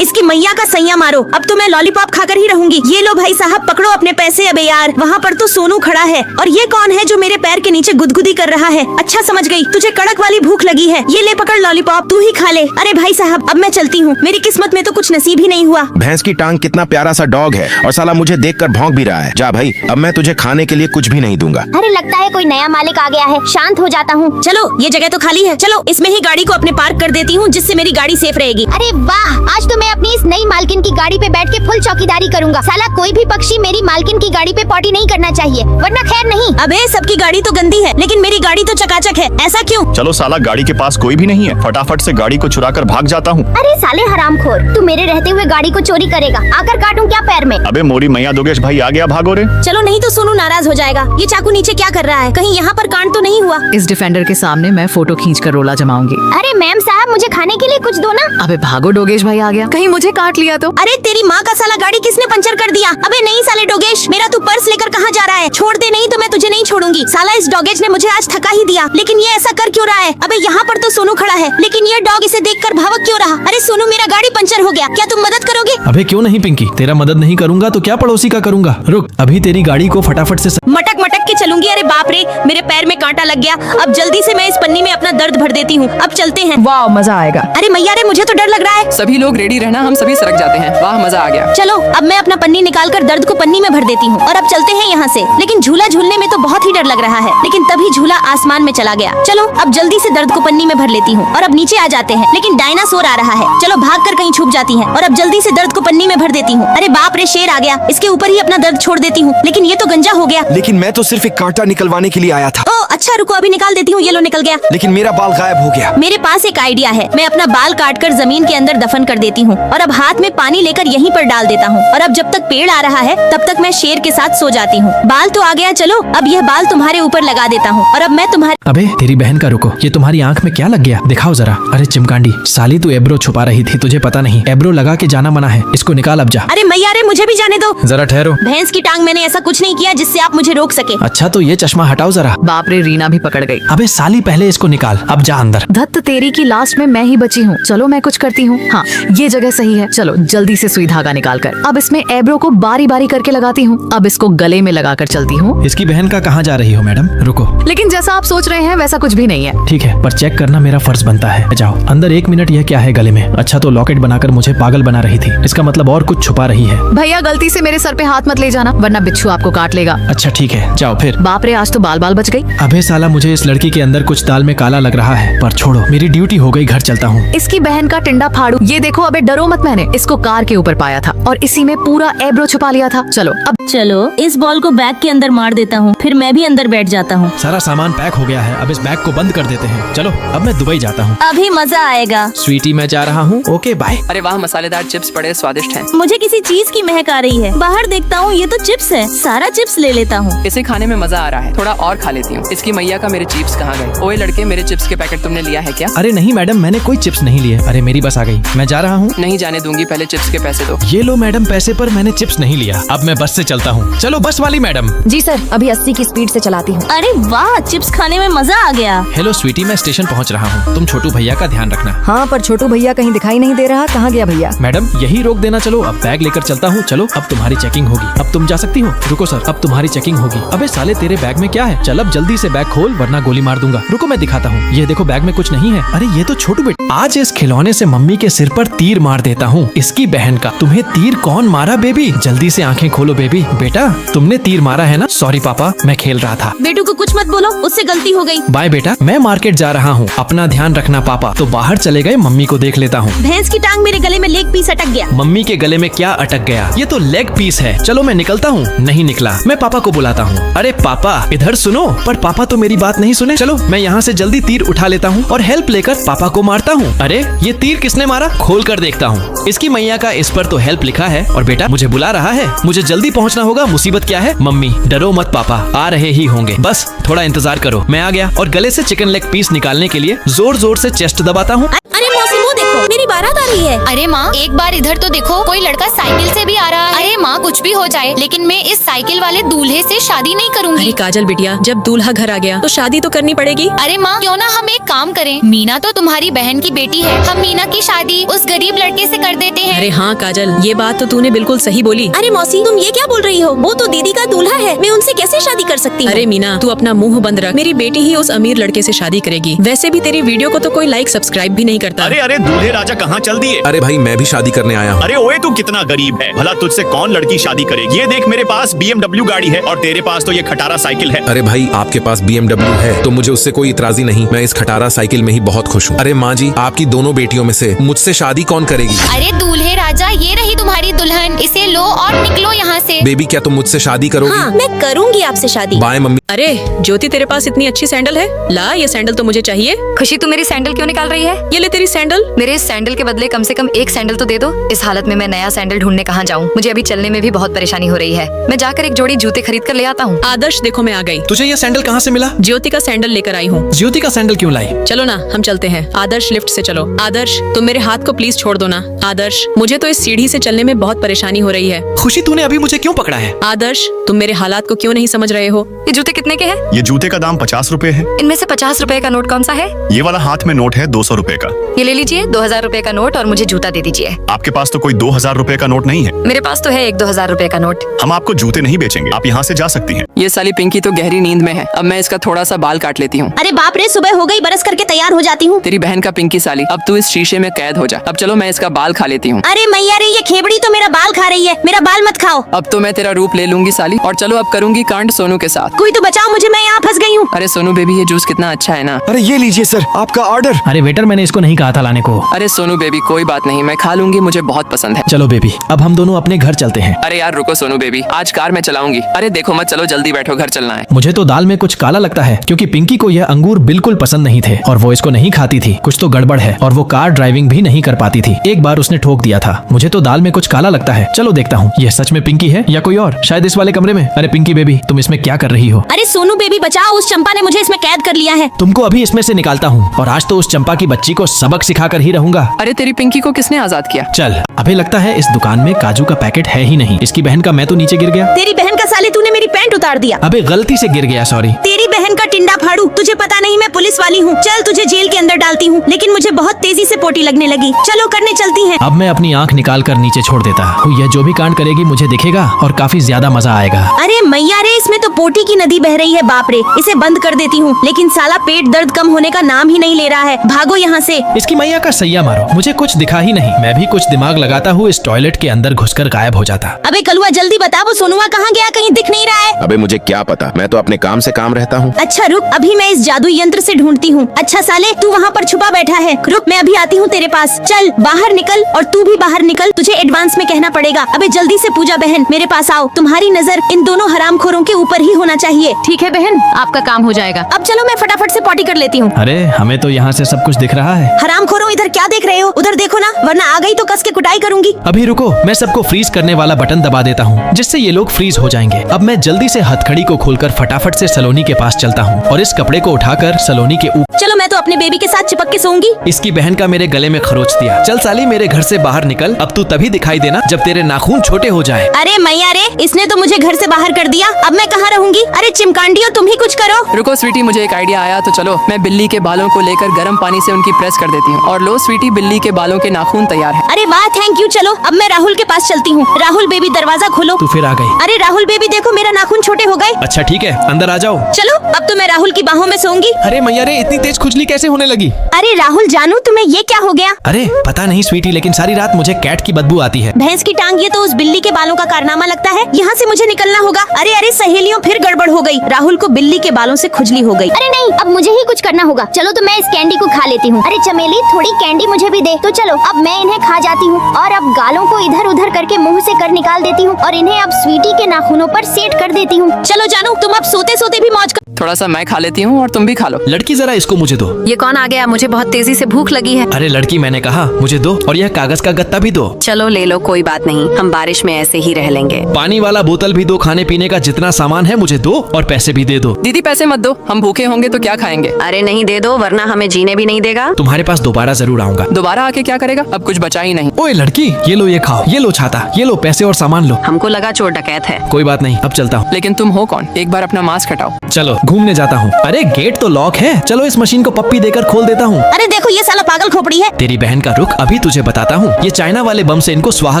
इसकी मैया का सैया मारो, अब तो मैं लॉलीपॉप खाकर ही रहूंगी। ये लो भाई साहब, पकड़ो अपने पैसे। अबे यार, वहाँ पर तो सोनू खड़ा है, और ये कौन है जो मेरे पैर के नीचे गुदगुदी कर रहा है? अच्छा समझ गई, तुझे कड़क वाली भूख लगी है, ये ले पकड़ लॉलीपॉप, तू ही खा ले। अरे भाई साहब, अब मैं चलती हूँ, मेरी किस्मत में तो कुछ नसीब ही नहीं हुआ। भैंस की टांग कितना प्यारा सा डॉग है, और साला मुझे देखकर भौंक भी रहा है। जा भाई, अब मैं तुझे खाने के लिए कुछ भी नहीं दूंगा। अरे लगता है कोई नया मालिक आ गया है, शांत हो जाता हूँ। चलो, ये जगह तो खाली है, चलो इसमें ही गाड़ी को अपने पार्क कर देती हूँ, जिससे मेरी गाड़ी सेफ रहेगी। अरे वाह, आज तो मैं अपनी इस नई मालकिन की गाड़ी पे बैठ के फुल चौकीदारी करूंगा। साला कोई भी पक्षी मेरी मालकिन की गाड़ी पे पॉटी नहीं करना चाहिए, वरना खैर नहीं। अबे सबकी गाड़ी तो गंदी है, लेकिन मेरी गाड़ी तो चकाचक है, ऐसा क्यों? चलो साला, गाड़ी के पास कोई भी नहीं है, फटाफट से गाड़ी को चुरा कर भाग जाता हूँ। अरे साले हरामखोर, तू मेरे रहते हुए गाड़ी को चोरी करेगा, आकर काटूं क्या पैर में? अबे मोरी मैया दोगेश भाई आ गया, भागो रे। चलो नहीं तो सोनू नाराज हो जाएगा। ये चाकू नीचे क्या कर रहा है? कहीं यहाँ पर कांड तो नहीं हुआ? इस डिफेंडर के सामने मैं फोटो खींचकर रोला जमाऊंगी। अरे मैम साहब, मुझे खाने के लिए कुछ दो ना। अबे भागो, डोगेश भाई आ गया, कहीं मुझे काट लिया तो। अरे तेरी माँ का साला, गाड़ी किसने पंचर कर दिया? अबे नहीं साले डोगेश, मेरा तू पर्स लेकर कहाँ जा रहा है? छोड़ दे, नहीं तो मैं तुझे नहीं छोड़ूंगी। साला इस डॉगेज ने मुझे आज थका ही दिया, लेकिन ये ऐसा कर क्यों रहा है? अबे यहाँ पर तो सोनू खड़ा है, लेकिन ये डॉग इसे देखकर भावुक क्यों रहा? अरे सोनू, मेरा गाड़ी पंचर हो गया, क्या तुम मदद करोगे? अबे क्यों नहीं पिंकी, तेरा मदद नहीं करूंगा तो क्या पड़ोसी का करूंगा। रुक, अभी तेरी गाड़ी को फटाफट से मटक मटक के चलूंगी। अरे बाप रे, मेरे पैर में कांटा लग गया। अब जल्दी से मैं इस पन्नी में अपना दर्द भर देती हूँ। अब चलते हैं। वाह, मजा आएगा। अरे मैया रे, मुझे तो डर लग रहा है। सभी लोग रेडी रहना, हम सभी सरक जाते हैं। वाह, मजा आ गया। चलो, अब मैं अपना पन्नी निकाल कर दर्द को पन्नी में भर देती हूँ, और अब चलते हैं यहाँ से। लेकिन झूला झूलने में तो बहुत ही डर लग रहा है, लेकिन तभी झूला आसमान में चला गया। चलो, अब जल्दी से दर्द को पन्नी में भर लेती हूँ, और अब नीचे आ जाते हैं। लेकिन डायनासोर आ रहा है, चलो भाग कर कहीं छुप जाती है, और अब जल्दी से दर्द को पन्नी में भर देती हूँ। अरे बाप रे, शेर आ गया, इसके ऊपर ही अपना दर्द छोड़ देती हूँ, लेकिन ये तो गंजा हो गया। लेकिन मैं तो सिर्फ एक कांटा निकलवाने के लिए आया था। ओ अच्छा, रुको अभी निकाल देती हूँ। ये लो, निकल गया। लेकिन मेरा बाल गायब हो गया। मेरे पास एक आइडिया है, मैं अपना बाल काटकर जमीन के अंदर दफन कर देती हूँ, और अब हाथ में पानी लेकर यहीं पर डाल देता हूँ, और अब जब तक पेड़ आ रहा है तब तक मैं शेर के साथ सो जाती हूँ। बाल तो आ गया, चलो अब यह बाल तुम्हारे ऊपर लगा देता हूँ, और अब मैं तुम्हारे। अबे तेरी बहन का रुको, ये तुम्हारी आंख में क्या लग गया? दिखाओ जरा। अरे चिमकांडी साली, तू एब्रो छुपा रही थी, तुझे पता नहीं? एब्रो लगा के जाना मना है, इसको निकाल अब जा। अरे मैया रे, मुझे भी जाने दो। जरा ठहरो। भैंस की टांग, मैंने ऐसा कुछ नहीं किया जिससे आप मुझे रोक सके। अच्छा तो ये चश्मा हटाओ जरा। बाप रे, रीना भी पकड़ गई। अबे साली, पहले इसको निकाल, अब जा अंदर। धत्त तेरी की, लास्ट में मैं ही बची हूँ। चलो मैं कुछ करती हूँ। हाँ, ये जगह सही है। चलो जल्दी से सुई धागा निकाल कर अब इसमें एब्रो को बारी बारी करके लगाती हूँ। अब इसको गले में लगा कर चलती हूँ। इसकी बहन का कहाँ जा रही हो मैडम? रुको। लेकिन जैसा आप सोच रहे हैं वैसा कुछ भी नहीं है। ठीक है, पर चेक करना मेरा फर्ज बनता है। जाओ अंदर। 1 मिनट, यह क्या है गले में? अच्छा तो लॉकेट बनाकर मुझे पागल बना रही थी, इसका मतलब और कुछ छुपा रही है। भैया गलती से मेरे सर पे हाथ मत ले जाना, वरना बिच्छू आपको काट लेगा। अच्छा ठीक है, जाओ फिर। बाप रे, आज तो बाल बाल बच गई। अबे साला, मुझे इस लड़की के अंदर कुछ दाल में काला लग रहा है, पर छोड़ो, मेरी ड्यूटी हो गई, घर चलता हूँ। इसकी बहन का टिंडा फाड़ू। ये देखो, अबे डरो मत, मैंने इसको कार के ऊपर पाया था और इसी में पूरा एब्रो छुपा लिया था। चलो अब चलो, इस बॉल को बैग के अंदर मार देता हूँ, फिर मैं भी अंदर बैठ जाता हूँ। सारा सामान पैक हो गया है, अब इस बैग को बंद कर देते हैं। चलो अब मैं दुबई जाता हूँ। अभी मजा आएगा। स्वीटी मैं जा रहा हूँ, ओके बाय। अरे वाह, मसालेदार चिप्स बड़े स्वादिष्ट हैं। मुझे किसी चीज की महक आ रही है। बाहर देखता हूँ, ये तो चिप्स है, सारा चिप्स ले लेता हूँ। इसे खाने में मजा आ रहा है, थोड़ा और खा लेती हूँ। इसकी मैया का, मेरे चिप्स कहाँ गए? ओए लड़के, मेरे चिप्स के पैकेट तुमने लिया है क्या? अरे नहीं मैडम, मैंने कोई चिप्स नहीं लिए। अरे मेरी बस आ गई, मैं जा रहा हूँ। नहीं जाने दूंगी, पहले चिप्स के पैसे दो। ये लो मैडम पैसे, पर मैंने चिप्स नहीं लिया। अब मैं बस से चलता हूँ। चलो बस वाली मैडम। जी सर, अभी 80 की स्पीड से चलाती हूँ। अरे वाह, चिप्स खाने में मजा आ गया। हेलो स्वीटी, मैं स्टेशन पहुँच रहा हूँ, तुम छोटू भैया का ध्यान रखना। हाँ, पर छोटू भैया कहीं दिखाई नहीं दे रहा, कहाँ गया भैया? मैडम यही रोक देना। चलो अब बैग लेकर चलता हूँ। चलो अब तुम्हारी चेकिंग होगी, अब तुम जा सकती हो। रुको सर, अब तुम्हारी चेकिंग होगी। अबे साले, तेरे बैग में क्या है? चल अब जल्दी से बैग खोल, वरना गोली मार दूंगा। रुको मैं दिखाता हूँ। ये देखो, बैग में कुछ नहीं है। अरे ये तो छोटू बेटा, आज इस खिलौने से मम्मी के सिर पर तीर मार देता हूँ। इसकी बहन का, तुम्हें तीर कौन मारा बेबी? जल्दी से आंखें खोलो बेबी। बेटा तुमने तीर मारा है ना? सॉरी पापा, मैं खेल रहा था। बेटू को कुछ मत बोलो, उससे गलती हो गई। बाय बेटा, मैं मार्केट जा रहा हूँ, अपना ध्यान रखना पापा। तो बाहर चले गए, मम्मी को देख लेता हूँ। भैंस की टांग, मेरे गले में लेग पीस अटक गया। मम्मी के गले में क्या अटक गया? ये तो लेग पीस है। चलो मैं निकलता हूँ। नहीं निकला, मैं पापा को बुलाता हूँ। अरे पापा इधर सुनो। पर पापा तो मेरी बात नहीं सुने। चलो मैं यहाँ से जल्दी तीर उठा लेता हूँ और हेल्प लेकर पापा को मारता हूँ। अरे ये तीर किसने मारा? खोल कर देखता हूँ। इसकी मैया का, इस पर तो हेल्प लिखा है, और बेटा मुझे बुला रहा है। मुझे जल्दी पहुँचना होगा। मुसीबत क्या है? मम्मी डरो मत, पापा आ रहे ही होंगे, बस थोड़ा इंतजार करो। मैं आ गया और गले से चिकन लेग पीस निकालने के लिए जोर जोर से चेस्ट दबाता हूँ। अरे मौसी, वो देखो, मेरी मेरी बारात आ रही है। अरे माँ, एक बार इधर तो देखो, कोई लड़का साइकिल से भी आ रहा है। अरे माँ, कुछ भी हो जाए, लेकिन मैं इस साइकिल वाले दूल्हे से शादी नहीं करूँगी। अरे काजल बिटिया, जब दूल्हा घर आ गया तो शादी तो करनी पड़ेगी। अरे माँ, क्यों ना हम एक काम करें, मीना तो तुम्हारी बहन की बेटी है, हम मीना की शादी उस गरीब लड़के से कर देते हैं। अरे हाँ काजल, ये बात तो तूने बिल्कुल सही बोली। अरे मौसी, तुम ये क्या बोल रही हो? वो तो दीदी का दूल्हा है, मैं उनसे कैसे शादी कर सकती हूँ? अरे मीना, तू अपना मुंह बंद रख। मेरी बेटी ही उस अमीर लड़के से शादी करेगी। वैसे भी तेरी वीडियो को तो कोई लाइक सब्सक्राइब भी नहीं करता। अरे अरे दूल्हे राजा कहाँ चल दिए? अरे भाई मैं भी शादी करने आया हूँ। अरे ओए, तू कितना गरीब है, भला तुझसे कौन लड़की शादी करेगी? ये देख, मेरे पास BMW गाड़ी है और तेरे पास तो ये खटारा साइकिल है। अरे भाई, आपके पास BMW है तो मुझे उससे कोई इतराजी नहीं। मैं इस खटारा साइकिल में ही बहुत खुश हूँ। अरे माँ जी, आपकी दोनों बेटियों में से मुझसे शादी कौन करेगी? अरे दूल्हे राजा, ये रही तुम्हारी दुल्हन, इसे लो और निकलो यहाँ से। बेबी, क्या तुम मुझसे शादी करोगी? हाँ, मैं करूँगी आपसे शादी। Bye mummy. अरे ज्योति, तेरे पास इतनी अच्छी सैंडल है, ला ये सैंडल तो मुझे चाहिए। खुशी, तू मेरी सैंडल क्यों निकाल रही है? ये ले तेरी सैंडल। मेरे इस सैंडल के बदले कम से कम एक सैंडल तो दे दो। इस हालत में मैं नया सैंडल ढूंढने कहाँ जाऊँ? मुझे अभी चलने में भी बहुत परेशानी हो रही है। मैं जाकर एक जोड़ी जूते खरीद कर ले आता हूँ। आदर्श, देखो मैं आ गई। तुझे ये सैंडल कहाँ से मिला? ज्योति का सैंडल लेकर आई हूँ। ज्योति का सैंडल क्यों लाई? चलो ना, हम चलते हैं। आदर्श, लिफ्ट से चलो। आदर्श, तुम मेरे हाथ को प्लीज छोड़ दो ना। आदर्श, मुझे तो इस सीढ़ी से चलने में बहुत परेशानी हो रही है। खुशी, तूने अभी मुझे क्यों पकड़ा है? आदर्श, तुम मेरे हालात को क्यों नहीं समझ रहे हो? ये जूते कितने के हैं? ये जूते का दाम 50 रुपए है। इनमें से 50 रुपए का नोट कौन सा है? ये वाला हाथ में नोट है 200 रुपए का। ये ले लीजिए 2000 रुपए का नोट और मुझे जूता दे दीजिए। आपके पास तो कोई 2000 रुपए का नोट नहीं है। मेरे पास तो है एक 2000 रुपए का नोट। हम आपको जूते नहीं बेचेंगे, आप यहाँ से जा सकती हैं। ये साली पिंकी तो गहरी नींद में है, अब मैं इसका थोड़ा सा बाल काट लेती हूँ। अरे बाप रे, सुबह हो गई, बरस करके तैयार हो जाती हूँ। तेरी बहन का पिंकी साली, अब तू इस शीशे में कैद हो जा। अब चलो मैं इसका बाल खा लेती हूँ। अरे मैया रे, ये खेबड़ी तो मेरा बाल खा रही है, मेरा बाल मत खाओ। अब तो मैं तेरा रूप ले लूंगी साली, और चलो अब करूंगी कांड सोनू के साथ। कोई तो बचाओ मुझे, मैं यहाँ फंस गई हूँ। अरे सोनू बेबी, ये जूस कितना अच्छा है ना। अरे ये लीजिए सर, आपका ऑर्डर। अरे वेटर, मैंने इसको नहीं कहा था लाने को। अरे सोनू बेबी, कोई बात नहीं, मैं खा लूंगी, मुझे बहुत पसंद है। चलो बेबी, अब हम दोनों अपने घर चलते हैं। अरे यार रुको सोनू बेबी, आज कार में चलाऊंगी। अरे देखो मत, चलो जल्दी बैठो, घर चलना है। मुझे तो दाल में कुछ काला लगता है, क्योंकि पिंकी को यह अंगूर बिल्कुल पसंद नहीं थे और वो इसको नहीं खाती थी। कुछ तो गड़बड़ है और वो कार ड्राइविंग भी नहीं कर पाती थी। एक बार उसने ठोक दिया था। मुझे तो दाल में कुछ काला लगता है। चलो देखता हूँ, यह सच में पिंकी है या कोई और, शायद इस वाले कमरे में। अरे पिंकी बेबी, तुम इसमें क्या कर रही हो? अरे सोनू बेबी बचाओ, उस चंपा ने मुझे इसमें कैद कर लिया है। तुमको अभी इसमें से निकालता हूँ और आज तो उस चंपा की बच्ची को सबक सिखा कर ही रहूंगा। अरे तेरी पिंकी को किसने आजाद किया? चल, अभी लगता है इस दुकान में काजू का पैकेट है ही नहीं। इसकी बहन का मैं तो नीचे गिर गया। तेरी बहन का साले, तूने मेरी पैंट उतार दिया। अबे गलती से गिर गया, सॉरी। तेरी बहन का टिंडा फाड़ू, तुझे पता नहीं मैं पुलिस वाली हूँ। चल तुझे जेल के अंदर डालती हूँ, लेकिन मुझे बहुत तेजी से पोटी लगने लगी। चलो करने चलती हैं। अब मैं अपनी आंख निकाल कर नीचे छोड़ देता हूँ। यह जो भी कांड करेगी मुझे दिखेगा और काफी ज्यादा मजा आएगा। अरे मैया रे, इसमें तो पोटी की नदी बह रही है। बाप रे, इसे बंद कर देती हूँ, लेकिन साला पेट दर्द कम होने का नाम ही नहीं ले रहा है। भागो यहाँ से। इसकी मैया का सैया मारो, मुझे कुछ दिखा ही नहीं। मैं भी कुछ दिमाग लगाता हूँ, इस टॉयलेट के अंदर घुसकर गायब हो जाता। अबे कलुआ, जल्दी बता, वो सोनुआ कहाँ गया? कहीं दिख नहीं रहा है। अबे मुझे क्या पता, मैं तो अपने काम से काम रहता हूँ। अच्छा रुक, अभी मैं इस जादू यंत्र से ढूंढती हूँ। अच्छा साले, तू वहाँ पर छुपा बैठा है, रुक मैं अभी आती हूँ तेरे पास। चल बाहर निकल, और तू भी बाहर निकल, तुझे एडवांस में कहना पड़ेगा। अबे जल्दी से पूजा बहन, मेरे पास आओ। तुम्हारी नजर इन दोनों हरामखोरों के ऊपर ही होना चाहिए। ठीक है बहन, आपका काम हो जाएगा। अब चलो मैं फटाफट से पॉटी कर लेती हूँ। अरे हमें तो यहाँ से सब कुछ दिख रहा है। हरामखोरों, इधर क्या देख रहे हो? उधर देखो ना, वरना आ गई तो कस के कुटाई करूंगी। अभी रुको, मैं सबको फ्रीज करने वाला बटन दबा देता हूँ, जिससे ये लोग फ्रीज हो जाएंगे। अब मैं जल्दी से हथकड़ी को खोलकर फटाफट से सलोनी के पास चलता हूँ और इस कपड़े को उठाकर सलोनी के ऊपर। चलो मैं तो अपने बेबी के साथ चिपक के सोऊंगी। इसकी बहन का मेरे गले में खरोच दिया। चल साली, मेरे घर से बाहर निकल। अब तू तभी दिखाई देना जब तेरे नाखून छोटे हो जाए। अरे मैया रे, इसने तो मुझे घर से बाहर कर दिया। अब मैं कहाँ रहूंगी? अरे चिमकांडियो, तुम ही कुछ करो। रुको स्वीटी, मुझे एक आइडिया आया, तो चलो मैं बिल्ली के बालों को लेकर गर्म पानी से उनकी प्रेस कर देती हूँ। और लो स्वीटी, बिल्ली के बालों के नाखून तैयार है। अरे वाह, थैंक यू। चलो अब मैं राहुल के पास चलती हूँ। राहुल बेबी, दरवाजा खोलो। तू फिर आ गई। अरे राहुल बेबी, देखो मेरा नाखून छोटे हो गए। अच्छा ठीक है, अंदर आ जाओ। चलो अब तो मैं राहुल की बाहों में सोऊंगी। अरे मैया रे, इतनी तेज खुजली कैसे होने लगी? अरे राहुल जानू, तुम्हें ये क्या हो गया? अरे पता नहीं स्वीटी, लेकिन सारी रात मुझे कैट की बदबू आती है। भैंस की टांग, ये तो उस बिल्ली के बालों का कारनामा लगता है। यहाँ से मुझे निकलना होगा। अरे अरे सहेलियों, फिर गड़बड़ हो गई। राहुल को बिल्ली के बालों से खुजली हो गई। अरे नहीं, अब मुझे ही कुछ करना होगा। चलो तो मैं इस कैंडी को खा लेती हूँ। अरे चमेली, थोड़ी कैंडी मुझे भी दे। तो चलो अब मैं इन्हें खा जाती हूँ, और अब गालों को इधर उधर करके मुंह से कर निकाल देती हूँ, और इन्हें अब स्वीटी के नाखूनों पर सेट कर देती हूँ। चलो जानू, तुम अब सोते सोते भी मौज कर। थोड़ा सा मैं खा लेती हूँ और तुम भी खा लो। लड़की जरा इसको मुझे दो। ये कौन आ गया? मुझे बहुत तेजी से भूख लगी है। अरे लड़की मैंने कहा मुझे दो, और यह कागज का गत्ता भी दो। चलो ले लो, कोई बात नहीं, हम बारिश में ऐसे ही रह लेंगे। पानी वाला बोतल भी दो, खाने पीने का जितना सामान है मुझे दो, और पैसे भी दे दो। दीदी पैसे मत दो, हम भूखे होंगे तो क्या खाएंगे। अरे नहीं, दे दो वरना हमें जीने भी नहीं देगा। तुम्हारे पास दोबारा जरूर आऊंगा। दोबारा आके क्या करेगा? अब कुछ बचा ही नहीं। ओए लड़की, ये लो, ये खाओ, ये लो छाता, ये लो पैसे और सामान लो। हमको लगा चोर डकैत है। कोई बात नहीं, अब चलता हूँ। लेकिन तुम हो कौन? एक बार अपना मास्क हटाओ। चलो घूमने जाता हूँ। अरे गेट तो लॉक है, चलो इस मशीन को पप्पी देकर खोल देता हूँ। अरे देखो ये साला पागल खोपड़ी है। तेरी बहन का रुख, अभी तुझे बताता हूँ। ये चाइना वाले बम से इनको स्वाहा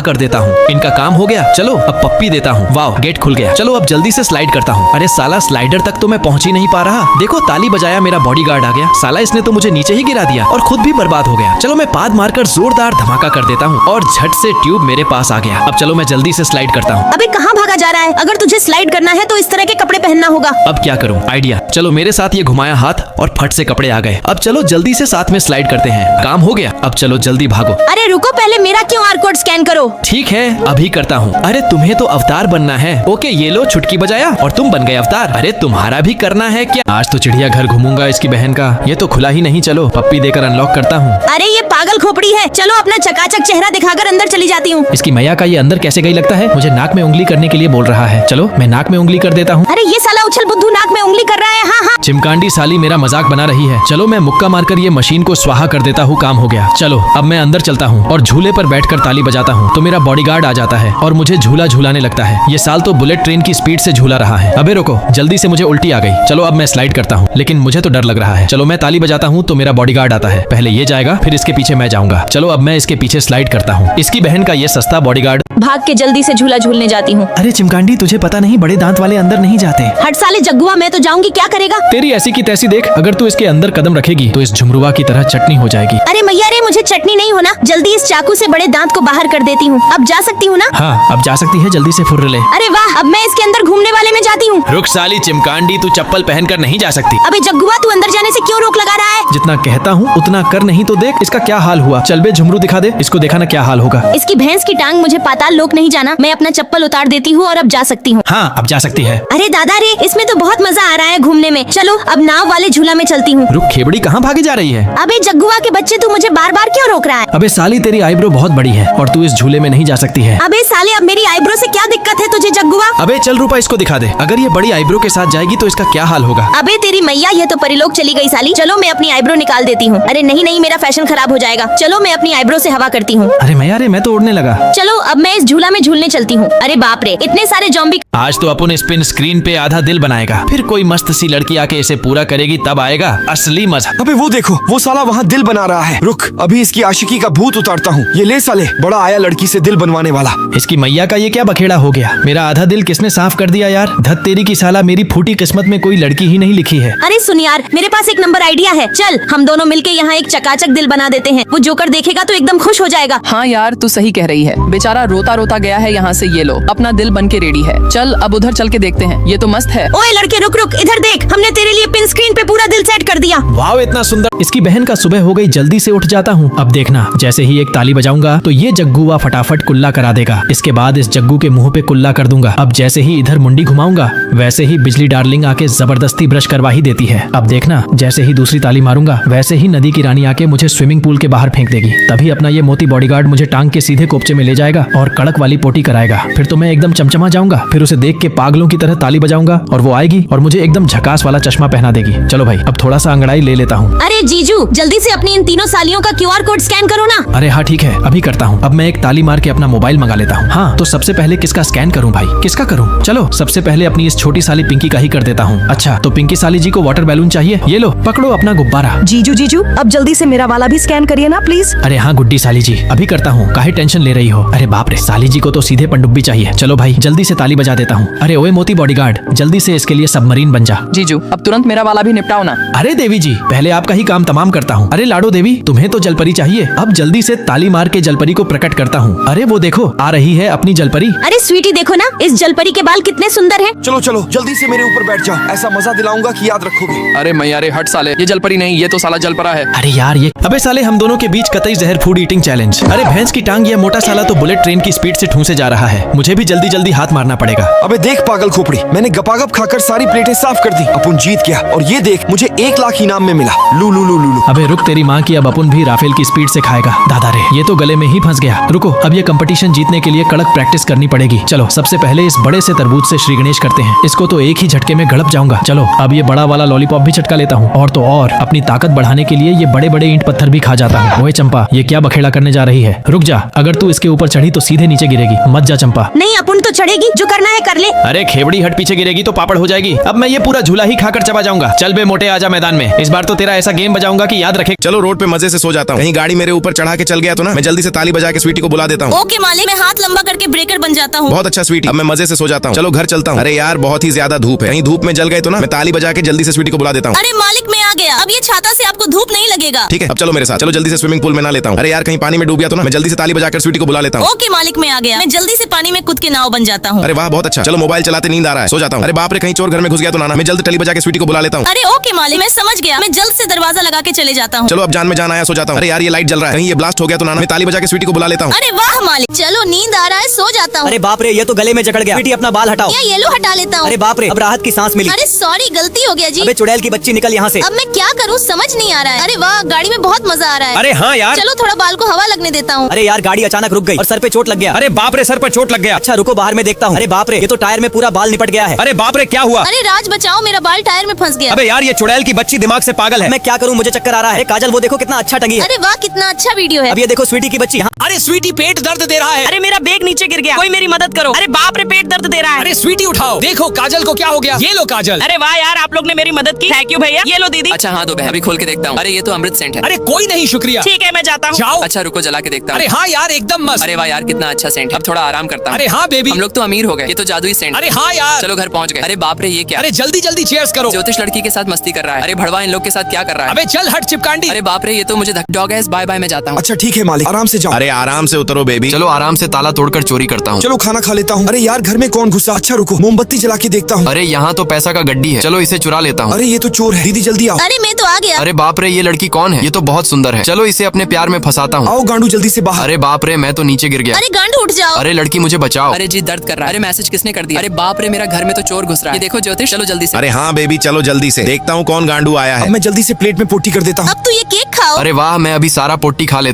कर देता हूँ। इनका काम हो गया, चलो अब पप्पी देता हूँ। वाह, गेट खुल गया। चलो अब जल्दी से स्लाइड करता हूँ। अरे साला स्लाइडर तक तो मैं पहुँच ही नहीं पा रहा। देखो ताली बजाया, मेरा बॉडीगार्ड आ गया। साला इसने तो मुझे नीचे ही गिरा दिया और खुद भी बर्बाद हो गया। चलो मैं पाद मारकर जोरदार धमाका कर देता हूँ और झट से ट्यूब मेरे पास आ गया। अब चलो मैं जल्दी से स्लाइड करता हूँ। अबे कहाँ भागा जा रहा है? अगर तुझे स्लाइड करना है तो इस तरह के कपड़े पहनना होगा। अब क्या करूँ? आइडिया। चलो मेरे साथ ये घुमाया हाथ और फट से कपड़े आ गए। अब चलो जल्दी से साथ में स्लाइड करते हैं। काम हो गया, अब चलो जल्दी भागो। अरे रुको, पहले मेरा QR कोड स्कैन करो। ठीक है, अभी करता हूँ। अरे तुम्हें तो अवतार बनना है। ओके, ये लो छुटकी बजाया और तुम बन गए अवतार। अरे तुम्हारा भी करना है क्या? आज तो चिड़िया घर घूमूंगा इसकी बहन का। ये तो खुला ही नहीं। चलो पप्पी देकर अनलॉक करता हूँ। अरे ये पागल खोपड़ी है। चलो अपना चकाचक चेहरा दिखाकर अंदर चली जाती हूँ। इसकी मैया का ये अंदर कैसे गई लगता है? मुझे नाक में उंगली करने के लिए बोल रहा है। चलो मैं नाक में उंगली कर देता हूँ। अरे ये साला उछल बुद्धू नाक में उंगली कर रहा है। हाँ हाँ। चिमकांडी साली मेरा मजाक बना रही है। चलो मैं मुक्का मारकर ये मशीन को स्वाहा कर देता हूँ। काम हो गया। चलो अब मैं अंदर चलता हूँ और झूले पर बैठकर ताली बजाता हूँ तो मेरा बॉडीगार्ड आ जाता है और मुझे झूला झूलाने लगता है। ये साल तो बुलेट ट्रेन की स्पीड से झूला रहा है। अबे रुको, जल्दी से मुझे उल्टी आ गई। चलो अब मैं स्लाइड करता हूँ, लेकिन मुझे तो डर लग रहा है। चलो मैं ताली बजाता हूँ तो मेरा बॉडीगार्ड आता है। पहले ये जाएगा, फिर इसके पीछे मैं जाऊंगा। चलो अब मैं इसके पीछे स्लाइड करता हूँ। इसकी बहन का ये सस्ता बॉडीगार्ड। भाग के जल्दी से झूला झूलने जाती हूँ। अरे चिमकांडी, तुझे पता नहीं बड़े दांत वाले अंदर नहीं जाते। हट साले जग्गुआ, मैं तो जाऊंगी, क्या करेगा? तेरी ऐसी की तैसी देख, अगर तू इसके अंदर कदम रखेगी तो इस झुमरुआ की तरह चटनी हो जाएगी। अरे मैया रे, मुझे चटनी नहीं होना। जल्दी इस चाकू से बड़े दांत को बाहर कर देती हूँ। अब जा सकती हूँ ना? हाँ अब जा सकती है, जल्दी से फुर्र ले। अरे वाह, अब मैं इसके अंदर घूमने वाले में जाती हूँ। रुक साली चिमकांडी, तू चप्पल पहनकर नहीं जा सकती। अबे जग्गुआ, तू अंदर जाने से क्यों रोक लगा रहा है? जितना कहता हूँ उतना कर, नहीं तो देख इसका क्या हाल हुआ। चल बे झुमरू दिखा दे, इसको देखा ना क्या हाल होगा। इसकी भैंस की टांग, मुझे पाताल लोक नहीं जाना। मैं अपना चप्पल उतार देती हूँ और अब जा सकती हूँ। हाँ अब जा सकती है। अरे दादा रे, इसमें तो बहुत मजा आ रहा है घूमने में। चलो अब नाव वाले झूला में चलती हूँ। रुक खेबड़ी, कहाँ भागी जा रही है? अबे जग्गुआ के बच्चे, तू मुझे बार बार क्यों रोक रहा है? अबे साली, तेरी आईब्रो बहुत बड़ी है और तू इस झूले में नहीं जा सकती है। अबे साले, अब मेरी आईब्रो से क्या दिक्कत है तुझे जग्गुआ? अबे चल रूपा, इसको दिखा दे। अगर ये बड़ी आईब्रो के साथ जाएगी तो इसका क्या हाल होगा? अबे तेरी मैया, ये तो परिलोक चली गई साली। चलो मैं अपनी आईब्रो निकाल देती हूँ। अरे नहीं नहीं, मेरा फैशन खराब हो जाएगा। चलो मैं अपनी आईब्रो से हवा करती हूँ। अरे मैया रे, मैं तो उड़ने लगा। चलो अब मैं इस झूला में झूलने चलती हूँ। अरे बाप रे, इतने सारे जॉम्बी। आज तो अपन स्पिन स्क्रीन पे आधा दिल बनाएगा, फिर कोई मस्त सी लड़की आके इसे पूरा करेगी, तब आएगा असली मजा। अबे वो देखो, वो साला वहाँ दिल बना रहा है। रुक, अभी इसकी आशिकी का भूत उतारता हूँ। ये ले साले, बड़ा आया लड़की से दिल बनवाने वाला। इसकी मैया का ये क्या बखेड़ा हो गया? मेरा आधा दिल किसने साफ कर दिया यार? धत तेरी की साला, मेरी फूटी किस्मत में कोई लड़की ही नहीं लिखी है। अरे सुन यार, मेरे पास एक नंबर आइडिया है। चल हम दोनों मिलके यहाँ एक चकाचक दिल बना देते हैं। वो जोकर देखेगा तो एकदम खुश हो जाएगा। हाँ यार, तू सही कह रही है। बेचारा रोता रोता गया है यहाँ से। ये लो, अपना दिल बन के रेडी है। चल अब उधर चल के देखते हैं। ये तो मस्त है। ओए लड़के, रुक रुक, इधर देख, हमने तेरे लिए पिन स्क्रीन पे पूरा दिल सेट कर दिया। वाह इतना सुंदर। इसकी बहन का सुबह हो गई, जल्दी से उठ जाता हूँ। अब देखना, जैसे ही एक ताली बजाऊंगा तो ये जग्गुआ फटाफट कुल्ला करा देगा। इसके बाद इस जग्गू के मुंह पे कुल्ला कर दूंगा। अब जैसे ही इधर मुंडी घुमाऊंगा वैसे ही बिजली डार्लिंग आके जबरदस्ती ब्रश करवा ही देती है। अब देखना, जैसे ही दूसरी ताली मारूंगा वैसे ही नदी की रानी आके मुझे स्विमिंग पूल के बाहर फेंक देगी। तभी अपना ये मोती बॉडीगार्ड मुझे टांग के सीधे कोपचे में ले जाएगा और कड़क वाली पोटी कराएगा। फिर तो मैं एकदम चमचमा जाऊंगा। फिर उसे देख के पागलों की तरह ताली बजाऊंगा और वो आएगी और मुझे एकदम झकास वाला चश्मा पहना देगी। चलो भाई, अब थोड़ा सा अंगड़ाई ले लेता हूँ। अरे जीजू, जल्दी से अपनी इन तीनों सालियों का QR कोड स्कैन करो ना। अरे हाँ ठीक है, अभी करता हूँ। अब मैं एक ताली मार के अपना मोबाइल मंगा लेता हूँ। हाँ तो सबसे पहले किसका स्कैन करूँ भाई? किसका करूँ? चलो सबसे पहले अपनी इस छोटी साली पिंकी का ही कर देता हूँ। अच्छा तो पिंकी साली जी को वाटर बैलून चाहिए। ये लो पकड़ो अपना गुब्बारा। जीजू जीजू, अब जल्दी से मेरा वाला भी स्कैन करिए ना प्लीज। अरे हाँ गुड्डी साली जी, अभी करता हूँ। काहे टेंशन ले रही हो? अरे बाप रे, साली जी को तो सीधे पनडुब्बी चाहिए। चलो भाई जल्दी से ताली बजा देता हूँ। अरे ओए मोती बॉडीगार्ड, जल्दी से इसके लिए सबमरीन बन जा। जीजू अब तुरंत मेरा वाला भी निपटाओ ना। अरे देवी जी, पहले आपका ही काम तमाम करता हूँ। अरे लाडो देवी, तुम्हें तो जलपरी चाहिए। अब जल्दी से ताली मार के जलपरी को प्रकट करता हूँ। अरे वो देखो, आ रही है अपनी जलपरी। अरे स्वीटी देखो ना, इस जलपरी के बाल कितने सुंदर हैं। चलो चलो जल्दी से मेरे ऊपर बैठ जाओ, ऐसा मजा दिलाऊंगा कि याद रखोगे। अरे मैया रे, हट साले, ये जलपरी नहीं, ये तो साला जलपरा है। अरे यार ये, अबे साले हम दोनों के बीच कतई जहर फूड ईटिंग चैलेंज। अरे भैंस की टांग, ये मोटा साला तो बुलेट ट्रेन की स्पीड से ठूंसे जा रहा है। मुझे भी जल्दी जल्दी हाथ मारना पड़ेगा। अबे देख पागल खोपड़ी, मैंने गपागप सब खाकर सारी प्लेटें साफ कर दी। अपुन जीत गया और ये देख मुझे 1 लाख इनाम में मिला। लू लू लू लू लू। अबे रुक, तेरी माँ की अब अपुन भी राफेल की स्पीड से खाएगा। दादा रे, ये तो गले में ही फंस गया। रुको, अब ये कंपटीशन जीतने के लिए कड़क प्रैक्टिस करनी पड़ेगी। चलो सबसे पहले इस बड़े से तरबूज से श्री गणेश करते हैं। इसको तो एक ही झटके में गड़प जाऊंगा। चलो अब ये बड़ा वाला लॉलीपॉप भी चटका लेता हूँ। और तो और अपनी ताकत बढ़ाने के लिए ये बड़े बड़े ईंट पत्थर भी खा जाता हूँ। ओए चंपा, ये क्या बखेड़ा करने जा रही है? रुक जा, अगर तू इसके ऊपर चढ़ी तो सीधे नीचे गिरेगी। मत जा चंपा। नहीं अपुन तो चढ़ेगी, जो करना है कर ले। अरे खेबड़ी, हट, पीछे गिरेगी तो पापड़ हो जाएगी। अब मैं ये पूरा झूला ही खाकर चबा जाऊंगा। चल बे मोटे, आजा मैदान में। इस बार तो तेरा ऐसा गेम बजाऊंगा कि याद रखे। चलो रोड पे मजे से सो जाता हूँ। कहीं गाड़ी मेरे ऊपर चढ़ा के चल गया तो ना, मैं जल्दी से ताली बजा के स्वीटी को बुला देता हूँ। ओके मालिक, मैं हाथ लंबा करके ब्रेकर बन जाता हूँ। बहुत अच्छा स्वीटी, अब मैं मजे से सो जाता हूँ। चलो घर चलता हूँ। अरे यार बहुत ही ज्यादा धूप है, कहीं धूप में जल गए तो ना, मैं ताली बजा के जल्दी से स्वीटी को बुला देता हूँ। अरे मालिक मैं आ गया, अब ये छाता से आपको धूप नहीं लगेगा। ठीक है, अब चलो मेरे साथ। चलो जल्दी से स्विमिंग पूल में ना लेता हूँ। अरे यार कहीं पानी में डूब गया तो ना, मैं जल्दी से ताली बजाकर स्वीटी को बुला लेता हूँ। ओके मालिक मैं आ गया, मैं जल्दी से पानी में कूद के नाव बन जाता हूँ। अरे वाह बहुत अच्छा। चलो मोबाइल चलाते नींद आ रहा है, सो जाता हूँ। अरे बाप रे, कहीं चोर घर में घुस गया तो ना, मैं जल्दी ताली बजा के स्वीटी को बुला लेता हूँ। अरे ओके मालिक, मैं समझ गया, मैं जल्द से दरवाजा लगा के चले जाता हूँ। चलो अब जान में जान आया, सो जाता हूँ। अरे यार ये लाइट जल रहा है, कहीं ये ब्लास्ट हो गया तो ना, मैं ताली बजा के स्वीटी को बुला लेता हूँ। अरे वाह मालिक, चलो नींद आ रहा है, सो जाता हूँ। अरे बाप रे, ये तो गले में जकड़ गया। बेटी अपना बाल हटाओ। या येलो हटा लेता हूँ। अरे बाप रे, अब राहत की सांस मिली। अरे सॉरी, गलती हो गया जी। अबे चुड़ैल की बच्ची, निकल यहाँ से। अब मैं क्या करूँ समझ नहीं आ रहा है। अरे वाह, गाड़ी में बहुत मजा आ रहा है। अरे हाँ यार। चलो थोड़ा बाल को हवा लगने देता हूँ। अरे यार, गाड़ी अचानक रुक गई और सर पे चोट लग गया। अरे बाप रे, सर पर चोट लग गया। अच्छा रुको, बाहर में देखता हूँ। अरे बाप रे, ये तो टायर में पूरा बाल निपट गया है। अरे बाप रे, क्या हुआ? अरे राज बचाओ, मेरा बाल टायर में फंस गया। अबे यार, ये चुड़ैल की बच्ची दिमाग से पागल है। मैं क्या करूँ, मुझे चक्कर आ रहा है। काजल वो देखो कितना अच्छा टंगी है। अरे वाह, कितना अच्छा वीडियो है। अब ये देखो स्वीटी की बच्ची। हाँ। अरे स्वीटी, पेट दर्द दे रहा है। अरे मेरा बैग नीचे गिर गया, कोई मेरी मदद करो। अरे बाप रे, पेट दर्द दे रहा है। अरे स्वीटी उठाओ, देखो काजल को क्या हो गया। ये लो काजल। अरे वाह यार, आप लोग ने मेरी मदद की, थैंक यू भैया। ये लो दीदी। अच्छा हाँ, तो मैं अभी खोल के देखता हूँ। अरे ये तो अमृत सेंट है। अरे कोई नहीं, शुक्रिया। ठीक है मैं जाता हूँ। जाओ। अच्छा रुको, जला के देखता हूँ। अरे हाँ यार, एकदम मस्त। अरे वाह यार, कितना अच्छा सेंट है। अब थोड़ा आराम करता हूँ। अरे हाँ बेबी, हम लोग तो अमीर हो गए। ये तो जादुई सेंट। अरे हाँ यार। चलो घर पहुँच गए। अरे बाप रे, ये क्या? अरे जल्दी जल्दी चीयर्स करो। ज्योतिष लड़की के साथ मस्ती कर रहा है। अरे भड़वा इन लोग के साथ क्या कर रहा है? अबे चल हट चिपकांडी। अरे बाप रे, ये तो मुझे डॉग है। बाय बाय, मैं जाता हूँ। अच्छा ठीक है मालिक, आराम से जाओ। अरे आराम से उतरो बेबी। चलो आराम से ताला तोड़कर चोरी करता हूँ। चलो खाना खा लेता हूँ। अरे यार घर में कौन घुसा? अच्छा रुको, मोमबत्ती जला के देखता हूँ। अरे यहाँ तो पैसा का गड्डी है, चलो इसे चुरा लेता हूँ। अरे ये तो चोर है। दीदी जल्दी आओ। अरे मैं तो आ गया। अरे बाप रे, ये लड़की कौन है? ये तो बहुत सुंदर है। चलो इसे अपने प्यार में फंसाता हूँ। आओ गांडू जल्दी से बाहर। अरे बाप रे, मैं तो नीचे गिर गया। अरे गांडू उठ जाओ। अरे लड़की मुझे बचाओ। अरे जी दर्द कर रहा है। अरे मैसेज किसने कर दिया? अरे बाप रे, मेरा घर में तो चोर घुस रहा है। ये देखो ज्योतिष, चलो जल्दी से। अरे हाँ बेबी, चलो जल्दी से, देखता हूँ कौन गांडू आया अब है। मैं जल्दी से प्लेट में पोटी कर देता हूँ। अब तू ये केक खाओ। अरे वाह, मैं अभी सारा पोटी खा लेता